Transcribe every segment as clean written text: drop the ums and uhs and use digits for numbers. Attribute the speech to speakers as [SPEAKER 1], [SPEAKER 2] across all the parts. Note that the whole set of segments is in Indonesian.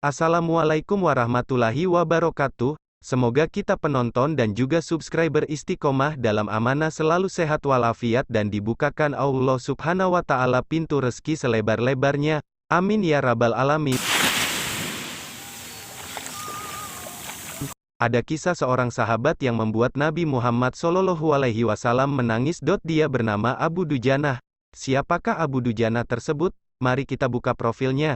[SPEAKER 1] Assalamualaikum warahmatullahi wabarakatuh. Semoga kita penonton dan juga subscriber istiqomah dalam amanah selalu sehat walafiat dan dibukakan Allah Subhanahu wa Ta'ala pintu rezeki selebar-lebarnya. Amin ya Rabbal 'Alamin. Ada kisah seorang sahabat yang membuat Nabi Muhammad SAW menangis. Dia bernama Abu Dujanah. Siapakah Abu Dujanah tersebut? Mari kita buka profilnya.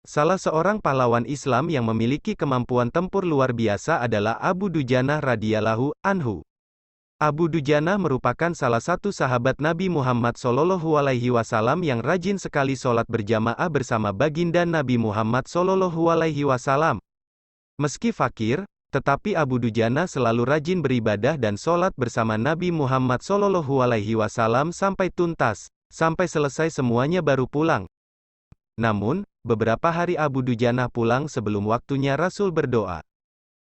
[SPEAKER 1] Salah seorang pahlawan Islam yang memiliki kemampuan tempur luar biasa adalah Abu Dujanah radhiyallahu anhu. Abu Dujanah merupakan salah satu sahabat Nabi Muhammad SAW yang rajin sekali sholat berjamaah bersama baginda Nabi Muhammad SAW. Meski fakir, tetapi Abu Dujanah selalu rajin beribadah dan sholat bersama Nabi Muhammad SAW sampai tuntas, sampai selesai semuanya baru pulang. Namun, beberapa hari Abu Dujanah pulang sebelum waktunya Rasul berdoa.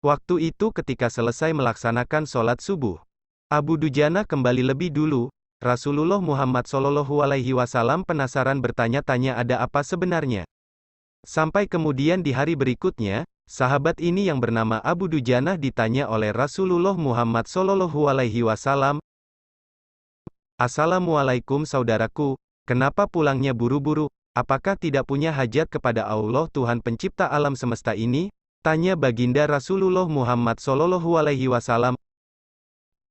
[SPEAKER 1] Waktu itu ketika selesai melaksanakan sholat subuh, Abu Dujanah kembali lebih dulu. Rasulullah Muhammad SAW penasaran bertanya-tanya ada apa sebenarnya. Sampai kemudian di hari berikutnya, sahabat ini yang bernama Abu Dujanah ditanya oleh Rasulullah Muhammad SAW. Assalamualaikum saudaraku, kenapa pulangnya buru-buru? Apakah tidak punya hajat kepada Allah Tuhan pencipta alam semesta ini? Tanya baginda Rasulullah Muhammad SAW.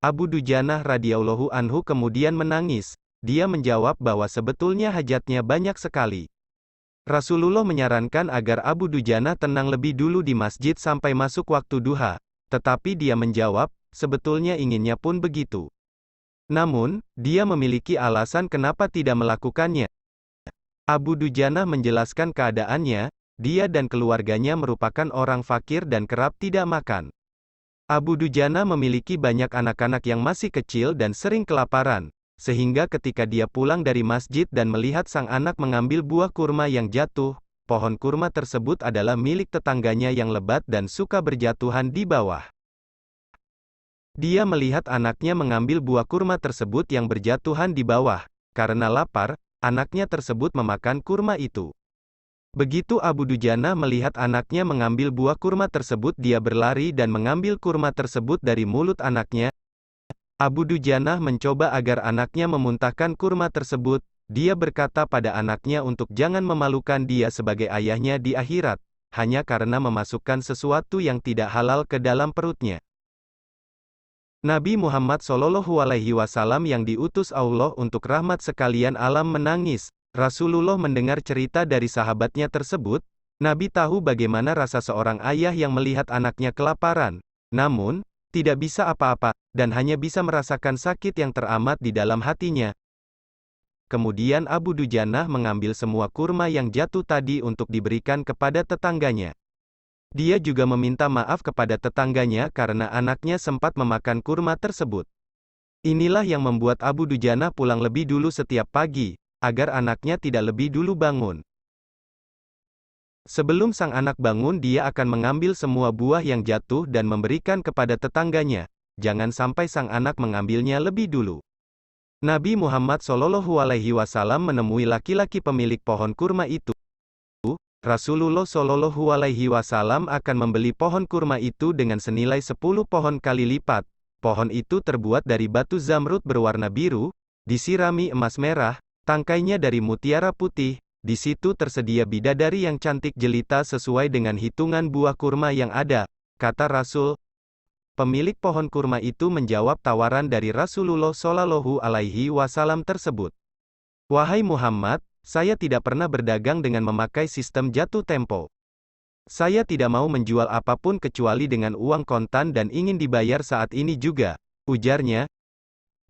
[SPEAKER 1] Abu Dujanah radhiyallahu anhu kemudian menangis. Dia menjawab bahwa sebetulnya hajatnya banyak sekali. Rasulullah menyarankan agar Abu Dujanah tenang lebih dulu di masjid sampai masuk waktu duha. Tetapi dia menjawab, sebetulnya inginnya pun begitu. Namun, dia memiliki alasan kenapa tidak melakukannya. Abu Dujanah menjelaskan keadaannya, dia dan keluarganya merupakan orang fakir dan kerap tidak makan. Abu Dujanah memiliki banyak anak-anak yang masih kecil dan sering kelaparan, sehingga ketika dia pulang dari masjid dan melihat sang anak mengambil buah kurma yang jatuh, pohon kurma tersebut adalah milik tetangganya yang lebat dan suka berjatuhan di bawah. Dia melihat anaknya mengambil buah kurma tersebut yang berjatuhan di bawah, karena lapar, anaknya tersebut memakan kurma itu. Begitu Abu Dujanah melihat anaknya mengambil buah kurma tersebut, dia berlari dan mengambil kurma tersebut dari mulut anaknya. Abu Dujanah mencoba agar anaknya memuntahkan kurma tersebut. Dia berkata pada anaknya untuk jangan memalukan dia sebagai ayahnya di akhirat, hanya karena memasukkan sesuatu yang tidak halal ke dalam perutnya. Nabi Muhammad SAW yang diutus Allah untuk rahmat sekalian alam menangis. Rasulullah mendengar cerita dari sahabatnya tersebut. Nabi tahu bagaimana rasa seorang ayah yang melihat anaknya kelaparan, namun, tidak bisa apa-apa, dan hanya bisa merasakan sakit yang teramat di dalam hatinya. Kemudian Abu Dujanah mengambil semua kurma yang jatuh tadi untuk diberikan kepada tetangganya. Dia juga meminta maaf kepada tetangganya karena anaknya sempat memakan kurma tersebut. Inilah yang membuat Abu Dujanah pulang lebih dulu setiap pagi, agar anaknya tidak lebih dulu bangun. Sebelum sang anak bangun, dia akan mengambil semua buah yang jatuh dan memberikan kepada tetangganya. Jangan sampai sang anak mengambilnya lebih dulu. Nabi Muhammad SAW menemui laki-laki pemilik pohon kurma itu. Rasulullah SAW akan membeli pohon kurma itu dengan senilai 10 pohon kali lipat. Pohon itu terbuat dari batu zamrud berwarna biru, disirami emas merah, tangkainya dari mutiara putih. Di situ tersedia bidadari yang cantik jelita sesuai dengan hitungan buah kurma yang ada, kata Rasul. Pemilik pohon kurma itu menjawab tawaran dari Rasulullah SAW tersebut. Wahai Muhammad, saya tidak pernah berdagang dengan memakai sistem jatuh tempo. Saya tidak mau menjual apapun kecuali dengan uang kontan dan ingin dibayar saat ini juga, ujarnya.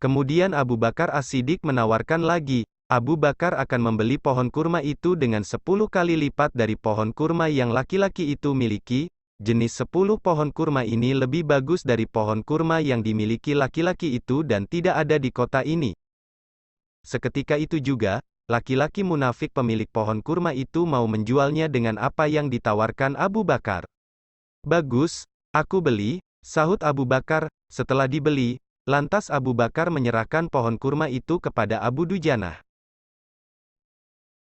[SPEAKER 1] Kemudian Abu Bakar As-Siddiq menawarkan lagi. Abu Bakar akan membeli pohon kurma itu dengan 10 kali lipat dari pohon kurma yang laki-laki itu miliki. Jenis 10 pohon kurma ini lebih bagus dari pohon kurma yang dimiliki laki-laki itu dan tidak ada di kota ini. Seketika itu juga, laki-laki munafik pemilik pohon kurma itu mau menjualnya dengan apa yang ditawarkan Abu Bakar. Bagus, aku beli, sahut Abu Bakar. Setelah dibeli, lantas Abu Bakar menyerahkan pohon kurma itu kepada Abu Dujanah.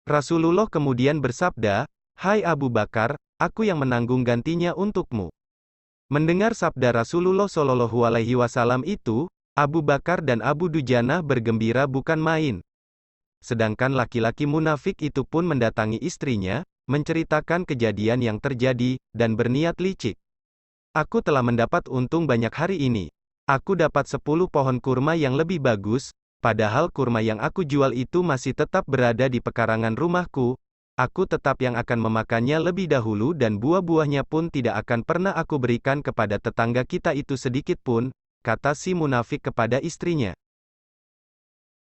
[SPEAKER 1] Rasulullah kemudian bersabda, "Hai Abu Bakar, aku yang menanggung gantinya untukmu." Mendengar sabda Rasulullah Shallallahu Alaihi Wasallam itu, Abu Bakar dan Abu Dujanah bergembira bukan main. Sedangkan laki-laki munafik itu pun mendatangi istrinya, menceritakan kejadian yang terjadi, dan berniat licik. "Aku telah mendapat untung banyak hari ini. Aku dapat 10 pohon kurma yang lebih bagus, padahal kurma yang aku jual itu masih tetap berada di pekarangan rumahku. Aku tetap yang akan memakannya lebih dahulu dan buah-buahnya pun tidak akan pernah aku berikan kepada tetangga kita itu sedikit pun," kata si munafik kepada istrinya.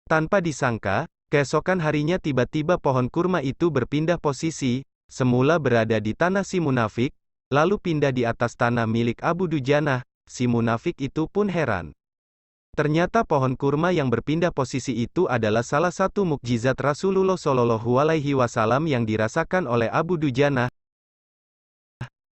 [SPEAKER 1] Tanpa disangka, keesokan harinya tiba-tiba pohon kurma itu berpindah posisi, semula berada di tanah si munafik, lalu pindah di atas tanah milik Abu Dujanah. Si munafik itu pun heran. Ternyata pohon kurma yang berpindah posisi itu adalah salah satu mukjizat Rasulullah Shallallahu Alaihi Wasallam yang dirasakan oleh Abu Dujanah.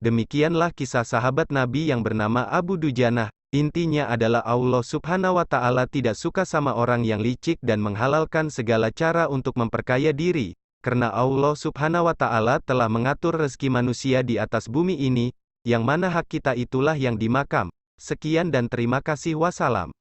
[SPEAKER 1] Demikianlah kisah sahabat Nabi yang bernama Abu Dujanah. Intinya adalah Allah Subhanahu wa Ta'ala tidak suka sama orang yang licik dan menghalalkan segala cara untuk memperkaya diri, karena Allah Subhanahu wa Ta'ala telah mengatur rezeki manusia di atas bumi ini, yang mana hak kita itulah yang dimakam. Sekian dan terima kasih. Wassalam.